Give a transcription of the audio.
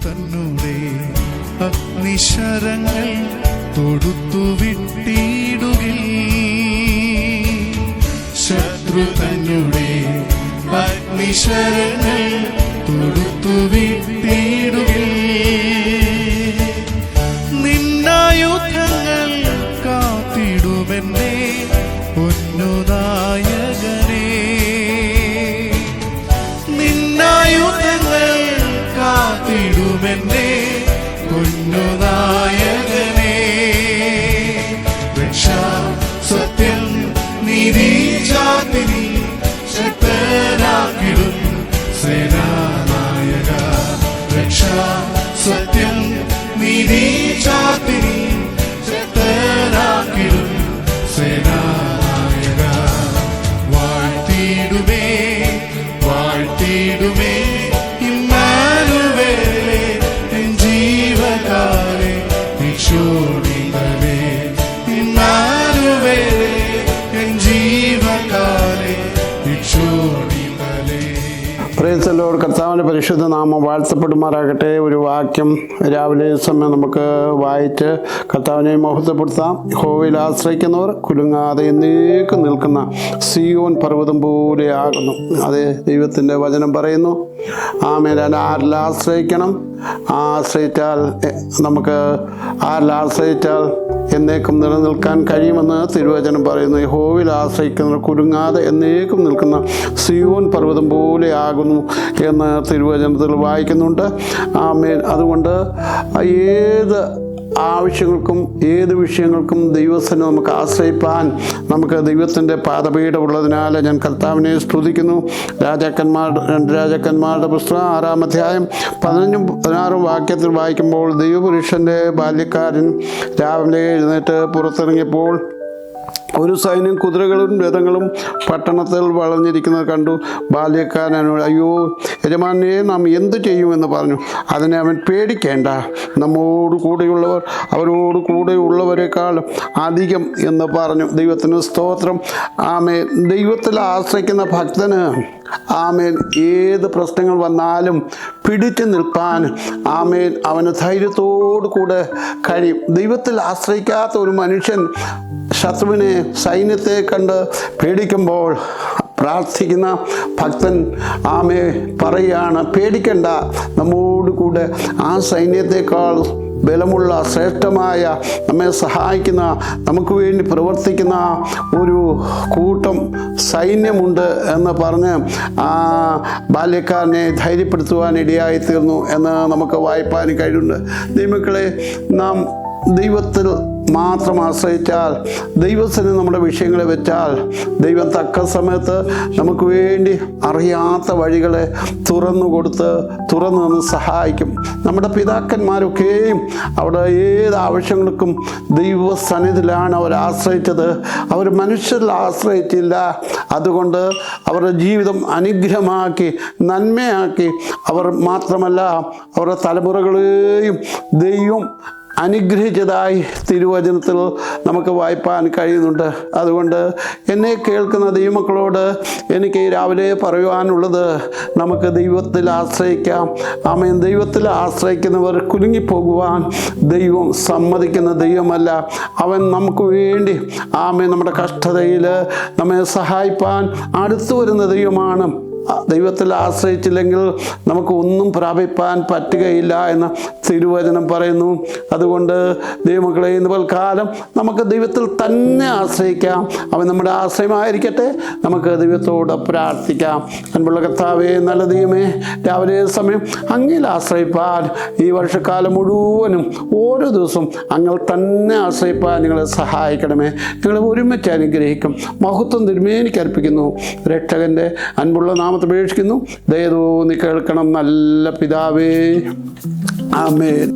തന്നെ അഗ്നിശരങ്ങൾ തൊടുത്തു വിട്ടിടുകിൽ, ശത്രു തന്നെ അഗ്നിശരങ്ങൾ തൊടുത്തു വിട്ടിടുകിൽ. നിന്നായുധങ്ങൾ കാത്തിടുമെന്നേ പൊന്നുനായകനേ, നിന്നായുധങ്ങൾ കാത്തിടുമെന്നേ പൊന്നുനായകനേ. രക്ഷ സത്യം നീതി ചാത്തിനി ശക്തനാക്കിടും സേനാനായക. രക്ഷ സത്യം നീതി ചാത്തിനി ശക്തനാക്കിടും സേനാനായക. വാഴ്ത്തിടുമേ വാഴ്ത്തിടുമേ ഇമ്മാനുവേലേ, എൻ ജീവകാലേ ഭിക്ഷോണിതലേ. ഇമ്മാനുവേലേ, എൻ ജീവകാലേ ഭിക്ഷോണിതലേ. Praise the Lord. കർത്താവിൻ്റെ പരിശുദ്ധ നാമം വാഴ്ത്തപ്പെടുമാറാകട്ടെ. ഒരു വാക്യം രാവിലെ സമയം നമുക്ക് വായിച്ച് കർത്താവിനെ മഹത്വപ്പെടുത്താം. യഹോവയിൽ ആശ്രയിക്കുന്നവർ കുലുങ്ങാതെ എന്നേക്കും നിൽക്കുന്ന സിയോൻ പർവ്വതം പോലെ ആകുന്നു. അത് ദൈവത്തിൻ്റെ വചനം പറയുന്നു. ആമേൻ. ആരിൽ ആശ്രയിക്കണം? ആശ്രയിച്ചാൽ നമുക്ക് ആശ്രയിച്ചാൽ എന്നേക്കും നിലനിൽക്കാൻ കഴിയുമെന്ന് തിരുവചനം പറയുന്നു. യഹോവയിൽ ആശ്രയിക്കുന്നവർ കുലുങ്ങാതെ എന്നേക്കും നിൽക്കുന്ന സിയോൻ പർവ്വതം പോലെ ആകുന്നു എന്ന് തിരുവചനത്തിൽ വായിക്കുന്നുണ്ട്. ആമേൻ. അതുകൊണ്ട് ഏത് ആവശ്യങ്ങൾക്കും ഏത് വിഷയങ്ങൾക്കും ദൈവത്തിന് നമുക്ക് ആശ്രയിപ്പാൻ നമുക്ക് ദൈവത്തിൻ്റെ പാദപീഠം ഉള്ളതിനാൽ ഞാൻ കർത്താവിനെ സ്തുതിക്കുന്നു. രണ്ട് രാജാക്കന്മാരുടെ പുസ്തകം 6-ാം അധ്യായം 15-16 വാക്യത്തിൽ വായിക്കുമ്പോൾ, ദൈവപുരുഷൻ്റെ ബാല്യക്കാരൻ രാവിലെ എഴുന്നേറ്റ് പുറത്തിറങ്ങിയപ്പോൾ ഒരു സൈന്യം കുതിരകളും രഥങ്ങളും പട്ടണത്തിൽ വളഞ്ഞിരിക്കുന്നത് കണ്ടു. ബാല്യക്കാരനോട്, അയ്യോ യജമാനെ, നാം എന്തു ചെയ്യുമെന്ന് പറഞ്ഞു. അതിനെ അവൻ, പേടിക്കേണ്ട, നമ്മോട് കൂടെയുള്ളവർ അവരോട് കൂടെയുള്ളവരെക്കാൾ അധികം എന്ന് പറഞ്ഞു. ദൈവത്തിന് സ്തോത്രം. ആമേൻ. ദൈവത്തിൽ ആശ്രയിക്കുന്ന ഭക്തന് ആമേൻ ഏത് പ്രശ്നങ്ങൾ വന്നാലും പിടിച്ചു നിൽപ്പാൻ ആമേൻ അവന് ധൈര്യത്തോടു കൂടെ കഴിയും. ദൈവത്തിൽ ആശ്രയിക്കാത്ത ഒരു മനുഷ്യൻ ശത്രുവിനെ സൈന്യത്തെ കണ്ട് പേടിക്കുമ്പോൾ പ്രാർത്ഥിക്കുന്ന ഭക്തൻ ആമേ പറയുകയാണ്, പേടിക്കണ്ട, നമ്മോട് കൂടെ ആ സൈന്യത്തെക്കാൾ ബലമുള്ള ശ്രേഷ്ഠമായ നമ്മെ സഹായിക്കുന്ന നമുക്ക് വേണ്ടി പ്രവർത്തിക്കുന്ന ഒരു കൂട്ടം സൈന്യമുണ്ട് എന്ന് പറഞ്ഞ് ആ ബാല്യക്കാരനെ ധൈര്യപ്പെടുത്തുവാൻ ഇടയായി തീർന്നു എന്ന് നമുക്ക് വായിപ്പാൻ കഴിയുന്നുണ്ട്. ദൈവമക്കളെ, നാം ദൈവത്തിൽ മാത്രം ആശ്രയിച്ചാൽ, ദൈവത്തിന് നമ്മുടെ വിഷയങ്ങളെ വെച്ചാൽ, ദൈവം തക്ക സമയത്ത് നമുക്ക് വേണ്ടി അറിയാത്ത വഴികളെ തുറന്നു നിന്ന് സഹായിക്കും. നമ്മുടെ പിതാക്കന്മാരൊക്കെയും അവിടെ ഏത് ആവശ്യങ്ങൾക്കും ദൈവസന്നിധിയിലാണ് അവർ ആശ്രയിച്ചത്. അവർ മനുഷ്യരിൽ ആശ്രയിച്ചില്ല. അതുകൊണ്ട് അവരുടെ ജീവിതം അനുഗ്രഹമാക്കി നന്മയാക്കി. അവർ മാത്രമല്ല, അവരുടെ തലമുറകളെയും ദൈവം അനുഗ്രഹിച്ചതായി തിരുവചനത്തിൽ നമുക്ക് വായിപ്പാൻ കഴിയുന്നുണ്ട്. അതുകൊണ്ട് എന്നെ കേൾക്കുന്ന ദൈവമക്കളോട് എനിക്ക് രാവിലെ പറയുവാനുള്ളത്, നമുക്ക് ദൈവത്തിൽ ആശ്രയിക്കാം. ആമേൻ. ദൈവത്തിൽ ആശ്രയിക്കുന്നവർ കുലുങ്ങിപ്പോകുവാൻ ദൈവം സമ്മതിക്കുന്ന ദൈവമല്ല. അവൻ നമുക്ക് വേണ്ടി ആമേൻ നമ്മുടെ കഷ്ടതയിൽ നമ്മെ സഹായിപ്പാൻ അടുത്തു വരുന്ന ദൈവമാണ്. ദൈവത്തിൽ ആശ്രയിച്ചില്ലെങ്കിൽ നമുക്ക് ഒന്നും പ്രാപിപ്പാൻ പറ്റുകയില്ല എന്ന് തിരുവചനം പറയുന്നു. അതുകൊണ്ട് ദൈവമക്കളെ, ഇന്ന് പൽക്കാലം നമുക്ക് ദൈവത്തിൽ തന്നെ ആശ്രയിക്കാം. അവൻ നമ്മുടെ ആശ്രയമായിരിക്കട്ടെ. നമുക്ക് ദൈവത്തോട് പ്രാർത്ഥിക്കാം. അൻപുള്ള കർത്താവേ, നല്ല ദൈവമേ, രാവിലെ സമയം അങ്ങിൽ ആശ്രയിപ്പാൻ ഈ വർഷക്കാലം മുഴുവനും ഓരോ ദിവസവും അങ്ങൾ തന്നെ ആശ്രയിപ്പാൻ നിങ്ങളെ സഹായിക്കണമേ. നിങ്ങളെ ഒരുമിച്ച് അനുഗ്രഹിക്കും. മഹത്വം തിരുമേനിക്ക് അർപ്പിക്കുന്നു. രക്ഷകൻ്റെ അൻപുള്ള നാമത്തെ അപേക്ഷിക്കുന്നു. ദയതോന്നി കേൾക്കണം നല്ല പിതാവേ. ആമേൻ.